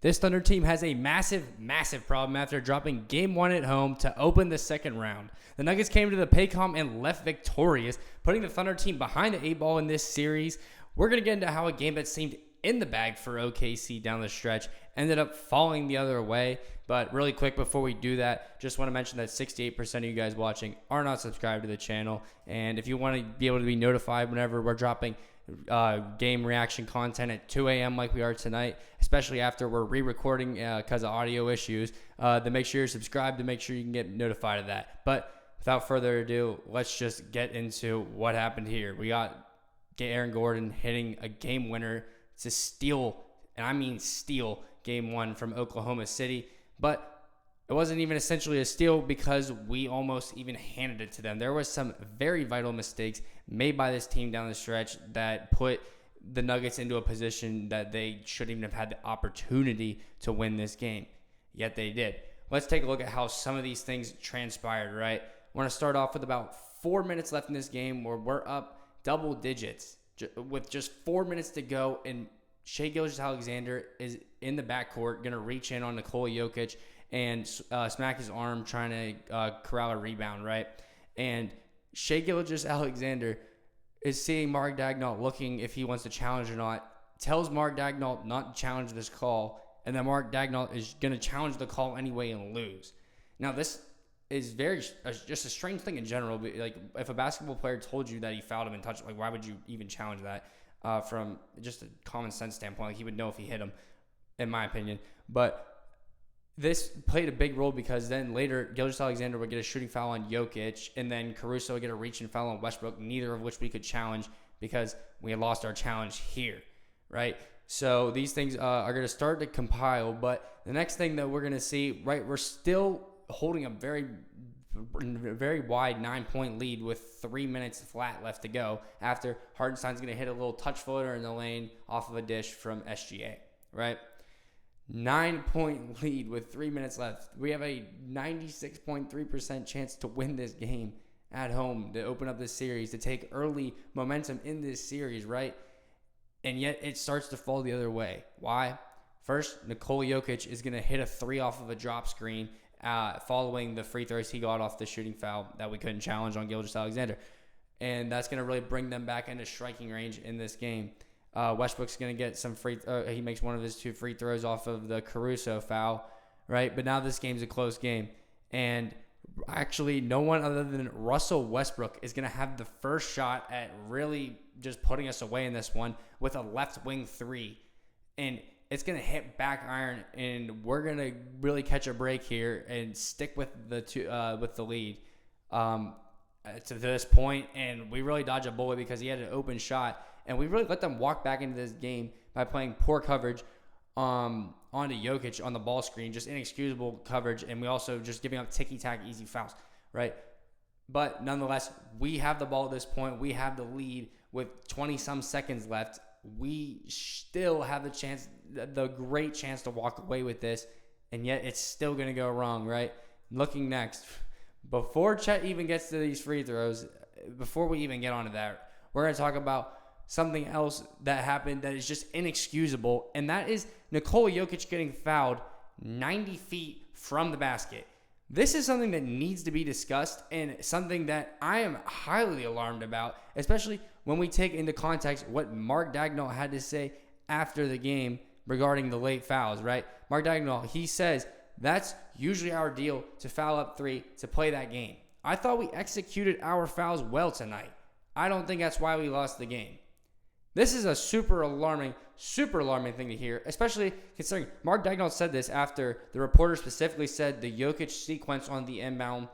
This Thunder team has a massive problem after dropping Game 1 at home to open the second round. The Nuggets came to the Paycom and left victorious, putting the Thunder team behind the 8 ball in this series. We're going to get into how a game that seemed in the bag for OKC down the stretch ended up falling the other way. But really quick before we do that, just want to mention that 68% of you guys watching are not subscribed to the channel. And if you want to be able to be notified whenever we're dropping game reaction content at 2 a.m. like we are tonight, especially after we're re-recording because of audio issues, then make sure you're subscribed to make sure you can get notified of that. But without further ado, let's just get into what happened here. We got Aaron Gordon hitting a game winner to steal, and I mean steal, Game 1 from Oklahoma City. But it wasn't even essentially a steal because we almost even handed it to them. There was some very vital mistakes made by this team down the stretch that put the Nuggets into a position that they shouldn't even have had the opportunity to win this game. Yet they did. Let's take a look at how some of these things transpired, right? I want to start off with about 4 minutes left in this game where we're up double digits with just 4 minutes to go, and Shai Gilgeous-Alexander is in the backcourt, going to reach in on Nikola Jokic and smack his arm trying to corral a rebound, right? And Shai Gilgeous-Alexander is seeing Mark Daigneault looking if he wants to challenge or not, tells Mark Daigneault not to challenge this call, and then Mark Daigneault is going to challenge the call anyway and lose. Now, this is just a strange thing in general. But like, if a basketball player told you that he fouled him and touched, like, why would you even challenge that? From just a common sense standpoint, like, he would know if he hit him, in my opinion. But this played a big role because then later Gilgeous-Alexander would get a shooting foul on Jokic, and then Caruso would get a reaching foul on Westbrook, neither of which we could challenge because we had lost our challenge here, right? So these things are going to start to compile, but the next thing that we're going to see, right, we're still holding a very wide 9-point lead with 3 minutes flat left to go after Hartenstein's going to hit a little touch floater in the lane off of a dish from SGA, right? 9-point lead with 3 minutes left. We have a 96.3% chance to win this game at home, to open up this series, to take early momentum in this series, right? And yet it starts to fall the other way. Why? First, Nikola Jokic is going to hit a 3 off of a drop screen following the free throws he got off the shooting foul that we couldn't challenge on Gilgeous-Alexander. And that's going to really bring them back into striking range in this game. Westbrook's going to get some he makes one of his 2 free throws off of the Caruso foul, right? But now this game's a close game. And actually, no one other than Russell Westbrook is going to have the first shot at really just putting us away in this one with a left wing 3. And it's going to hit back iron, and we're going to really catch a break here and stick with the lead to this point. And we really dodge a bullet because he had an open shot. And we really let them walk back into this game by playing poor coverage onto Jokic on the ball screen, just inexcusable coverage, and we also just giving up ticky-tack easy fouls, right? But nonetheless, we have the ball at this point. We have the lead with 20-some seconds left. We still have the great chance to walk away with this, and yet it's still going to go wrong, right? Looking next, before Chet even gets to these free throws, before we even get onto that, we're going to talk about something else that happened that is just inexcusable, and that is Nikola Jokic getting fouled 90 feet from the basket. This is something that needs to be discussed and something that I am highly alarmed about, especially when we take into context what Mark Daigneault had to say after the game regarding the late fouls, right? Mark Daigneault, he says, that's usually our deal, to foul up 3 to play that game. I thought we executed our fouls well tonight. I don't think that's why we lost the game. This is a super alarming thing to hear, especially considering Mark Daigneault said this after the reporter specifically said the Jokic sequence on the inbound,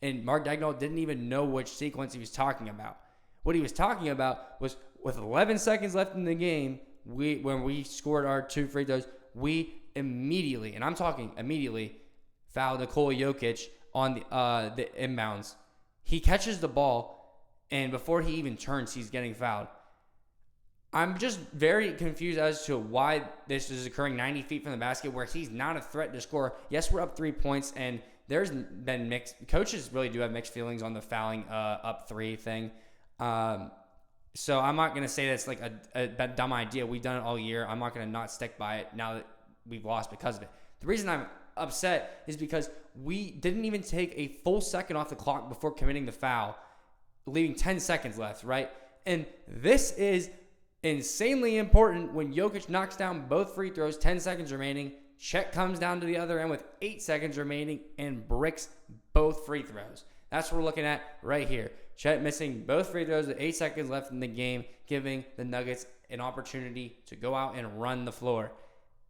and Mark Daigneault didn't even know which sequence he was talking about. What he was talking about was with 11 seconds left in the game, when we scored our 2 free throws, we immediately, and I'm talking immediately, fouled Nikola Jokic on the inbounds. He catches the ball, and before he even turns, he's getting fouled. I'm just very confused as to why this is occurring 90 feet from the basket where he's not a threat to score. Yes, we're up 3 points, and there's been mixed. Coaches really do have mixed feelings on the fouling up 3 thing. So I'm not going to say that's like a dumb idea. We've done it all year. I'm not going to not stick by it now that we've lost because of it. The reason I'm upset is because we didn't even take a full second off the clock before committing the foul, leaving 10 seconds left, right? And this is insanely important when Jokic knocks down both free throws, 10 seconds remaining. Chet comes down to the other end with 8 seconds remaining and bricks both free throws. That's what we're looking at right here. Chet missing both free throws with 8 seconds left in the game, giving the Nuggets an opportunity to go out and run the floor.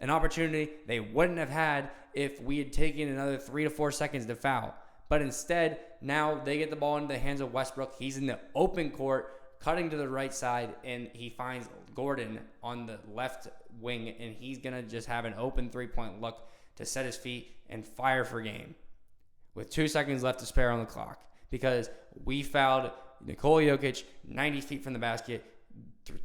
An opportunity they wouldn't have had if we had taken another 3 to 4 seconds to foul. But instead, now they get the ball into the hands of Westbrook. He's in the open court, cutting to the right side, and he finds Gordon on the left wing, and he's going to just have an open three-point look to set his feet and fire for game with 2 seconds left to spare on the clock because we fouled Nikola Jokic 90 feet from the basket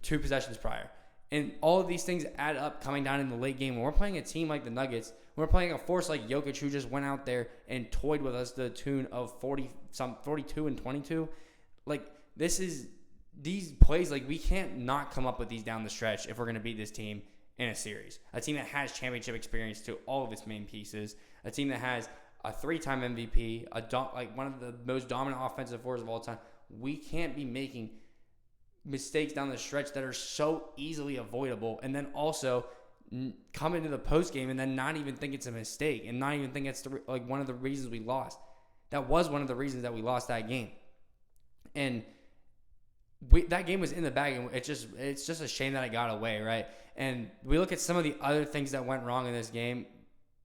2 possessions prior. And all of these things add up coming down in the late game. When we're playing a team like the Nuggets, we're playing a force like Jokic who just went out there and toyed with us to the tune of 42 and 22. Like, these plays, like, we can't not come up with these down the stretch if we're going to beat this team in a series. A team that has championship experience to all of its main pieces. A team that has a 3-time MVP, one of the most dominant offensive forces of all time. We can't be making mistakes down the stretch that are so easily avoidable, and then also come into the post game and then not even think it's a mistake and not even think it's one of the reasons we lost. That was one of the reasons that we lost that game, and that game was in the bag, and it's just a shame that it got away, right? And we look at some of the other things that went wrong in this game.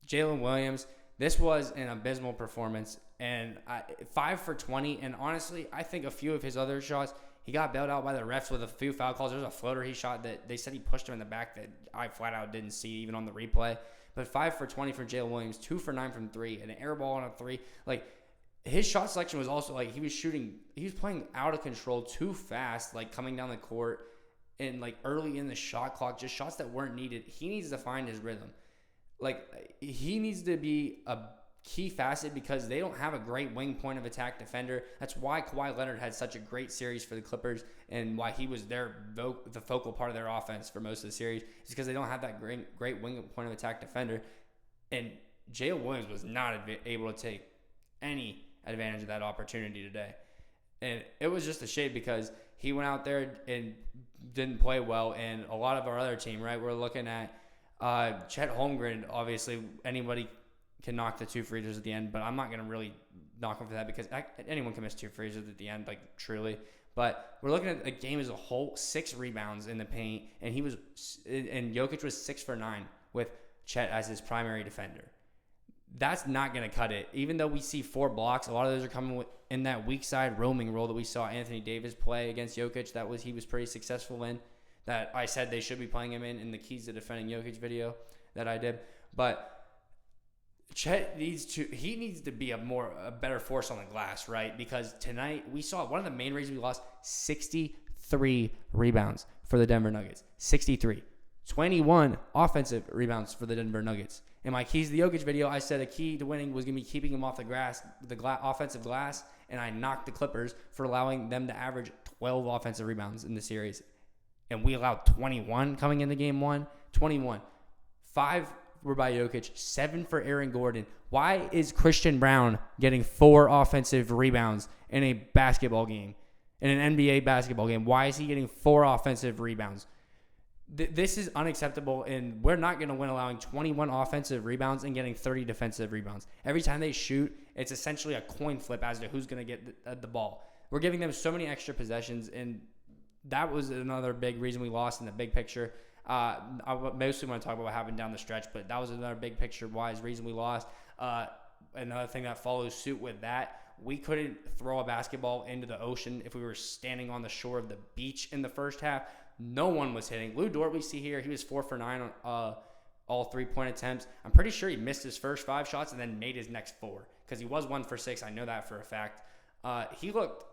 Jalen Williams, this was an abysmal performance, and 5 for 20, and honestly, I think a few of his other shots, he got bailed out by the refs with a few foul calls. There was a floater he shot that they said he pushed him in the back that I flat out didn't see even on the replay. But 5 for 20 from Jalen Williams, 2 for 9 from 3, and an air ball on a 3. Like, his shot selection was also like he was playing out of control too fast, like coming down the court and like early in the shot clock, just shots that weren't needed. He needs to find his rhythm. Like, he needs to be a key facet because they don't have a great wing point of attack defender. That's why Kawhi Leonard had such a great series for the Clippers and why he was the focal part of their offense for most of the series. Is because they don't have that great wing point of attack defender. And Jalen Williams was not able to take any advantage of that opportunity today. And it was just a shame because he went out there and didn't play well. And a lot of our other team, right, we're looking at Chet Holmgren. Obviously, anybody can knock the 2 free throws at the end, but I'm not going to really knock him for that because anyone can miss 2 free throws at the end, like, truly. But we're looking at the game as a whole, 6 rebounds in the paint, and Jokic was 6 for 9 with Chet as his primary defender. That's not going to cut it. Even though we see 4 blocks, a lot of those are coming in that weak side roaming role that we saw Anthony Davis play against Jokic. He was pretty successful in. That I said they should be playing him in the Keys to Defending Jokic video that I did. But Chet needs to be a better force on the glass, right? Because tonight we saw one of the main reasons we lost 63 rebounds for the Denver Nuggets. 63. 21 offensive rebounds for the Denver Nuggets. In my Keys to the Jokic video, I said a key to winning was going to be keeping him off the grass, offensive glass, and I knocked the Clippers for allowing them to average 12 offensive rebounds in the series. And we allowed 21 coming into game 1. 21. 5 were by Jokic, 7 for Aaron Gordon. Why is Christian Brown getting 4 offensive rebounds in a basketball game, in an NBA basketball game? Why is he getting 4 offensive rebounds? This is unacceptable, and we're not going to win allowing 21 offensive rebounds and getting 30 defensive rebounds. Every time they shoot, it's essentially a coin flip as to who's going to get the ball. We're giving them so many extra possessions, and that was another big reason we lost in the big picture. I mostly want to talk about what happened down the stretch, but that was another big picture-wise reason we lost. Another thing that follows suit with that, we couldn't throw a basketball into the ocean if we were standing on the shore of the beach in the first half. No one was hitting. Lou Dort, we see here, he was 4 for 9 on all 3-point attempts. I'm pretty sure he missed his first 5 shots and then made his next 4 because he was 1 for 6. I know that for a fact. He looked...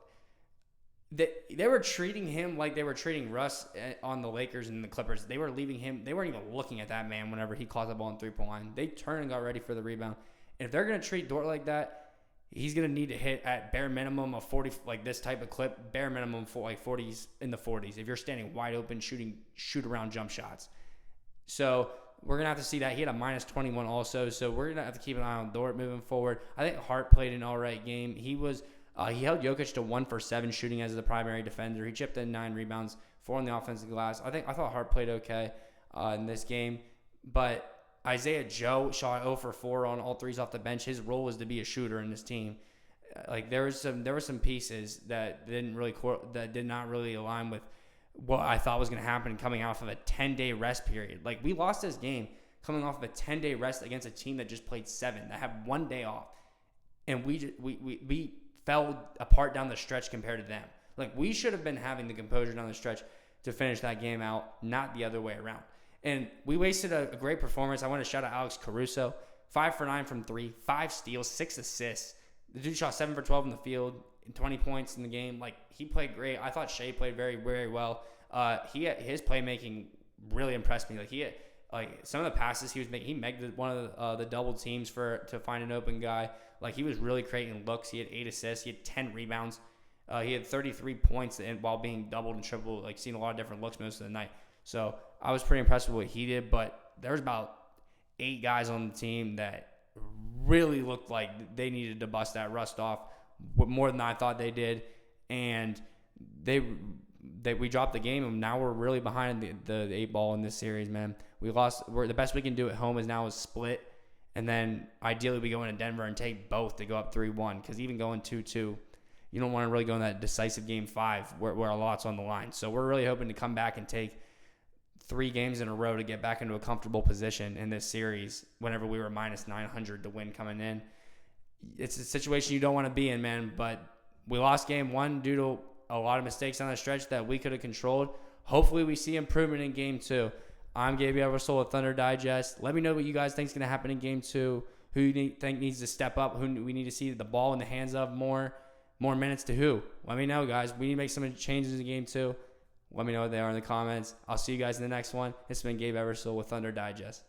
They were treating him like they were treating Russ on the Lakers and the Clippers. They were leaving him. They weren't even looking at that man whenever he caught the ball on 3-point line. They turned and got ready for the rebound. And if they're going to treat Dort like that, he's going to need to hit at bare minimum of 40, like this type of clip, bare minimum for like 40s in the 40s. If you're standing wide open, shoot around jump shots. So we're going to have to see that. He had a minus 21 also, so we're going to have to keep an eye on Dort moving forward. I think Hart played an all right game. He held Jokic to 1 for 7 shooting as the primary defender. He chipped in 9 rebounds, 4 on the offensive glass. I thought Hart played okay in this game, but Isaiah Joe shot 0 for 4 on all threes off the bench. His role was to be a shooter in this team. Like there were some pieces that did not really align with what I thought was going to happen coming off of a 10-day rest period. Like we lost this game coming off of a 10-day rest against a team that just played 7, that had 1 day off, and we fell apart down the stretch compared to them. Like we should have been having the composure down the stretch to finish that game out, not the other way around. And we wasted a great performance. I want to shout out Alex Caruso, 5 for 9 from 3, 5 steals, 6 assists. The dude shot 7 for 12 in the field, and 20 points in the game. Like he played great. I thought Shai played very, very well. His playmaking really impressed me. Like some of the passes he was making, he megged one of the double teams to find an open guy. Like he was really creating looks. He had 8 assists. He had 10 rebounds. He had 33 points while being doubled and tripled. Like seeing a lot of different looks most of the night. So I was pretty impressed with what he did. But there was about 8 guys on the team that really looked like they needed to bust that rust off more than I thought they did, and we dropped the game, and now we're really behind the 8 ball in this series, man. We lost. The best we can do at home is split, and then ideally we go into Denver and take both to go up 3-1, because even going 2-2, you don't want to really go in that decisive game 5 where a lot's on the line. So we're really hoping to come back and take 3 games in a row to get back into a comfortable position in this series whenever we were minus 900 to win coming in. It's a situation you don't want to be in, man, but we lost game 1 due to a lot of mistakes on the stretch that we could have controlled. Hopefully we see improvement in game 2. I'm Gabriel Ebersole with Thunder Digest. Let me know what you guys think is going to happen in game 2, who you think needs to step up, who we need to see the ball in the hands of more minutes to who. Let me know, guys. We need to make some changes in game 2. Let me know what they are in the comments. I'll see you guys in the next one. It's been Gabe Ebersole with Thunder Digest.